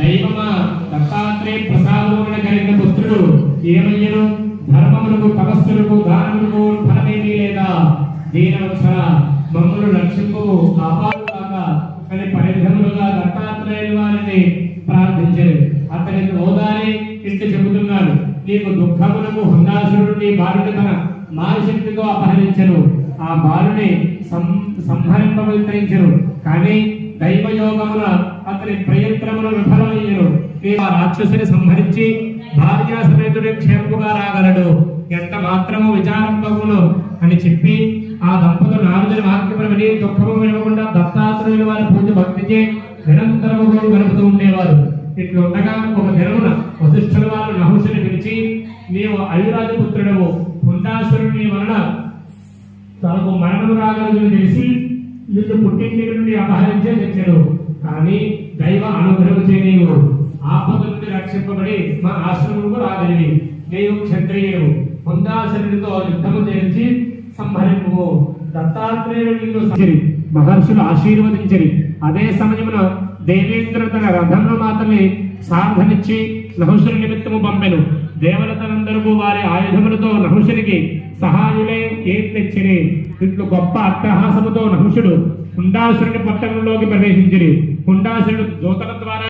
దైవమ దత్తాత్రేయ ప్రసాదమున కలిగిన పుత్రుడు ఏమయ్యను ధర్మములకు తపస్సులకు దానములకు ఫలమేమీ లేదా దీనవత్సల మమ్మల్ని రక్షింపు కాపాడుగాక అని పరిధములుగా దత్తాత్రేయుల వారిని ప్రార్థించారు. అతనికి ఓదారి ఇంటి చెబుతున్నాడు, నీకు దుఃఖములకు హుండాసురుడు నీ బాలుని తన మానశక్తితో అపహరించను, ఆ బాలుని సంహరింపవితరించను. కానీ దైవయోగముల అతని ప్రయత్నములు విఫలమయ్యను. ఆ రాక్షసుని సంహరించి భార్యా సమేతుడి క్షేమముగా రాగలడు, ఎంత మాత్రము విచారంపగును అని చెప్పి ఆ దంపతులు నారదుని వాక్యమును విని దుఃఖము వినకుండా దత్తాత్రేయుల వారి పూజ భక్తిచే నిరంతరము గడుపుతూ ఉండేవారు. ఇట్లా ఉండగా ఒక దినమున వశిష్ఠుల వారు నహుషుని పిలిచి, నీవు అయురాజపుత్రుడవు, హుండాసురుని వలన తనకు మరణము రాగలదని తెలిసి నిన్ను పుట్టింటి నుండి అపహరించే తెచ్చాడు. కానీ దైవ అనుగ్రహం చే నీవు ఆపద నుండి రక్షింపబడి మా ఆశ్రమముకు రాగలివి. నీవు క్షత్రియుడు, హుండాసురునితో యుద్ధము చేసి సంహరింపు. దత్తాత్రేయుడు నిన్ను మహర్షులు ఆశీర్వదించరి. అదే సమయమున దేవేంద్ర తన రథంలో మాత్రమే సాధనిచ్చి నహుషుని నిమిత్తము పంపెను. దేవతలందరూ వారి ఆయుధములతో నహుషునికి సహాయులే ఏం తెచ్చిరి. ఇట్లు గొప్ప అట్టహాసముతో నహుషుడు హుండాసురుని పట్టణంలోకి ప్రవేశించిరి. హుండాసురుడు దూతల ద్వారా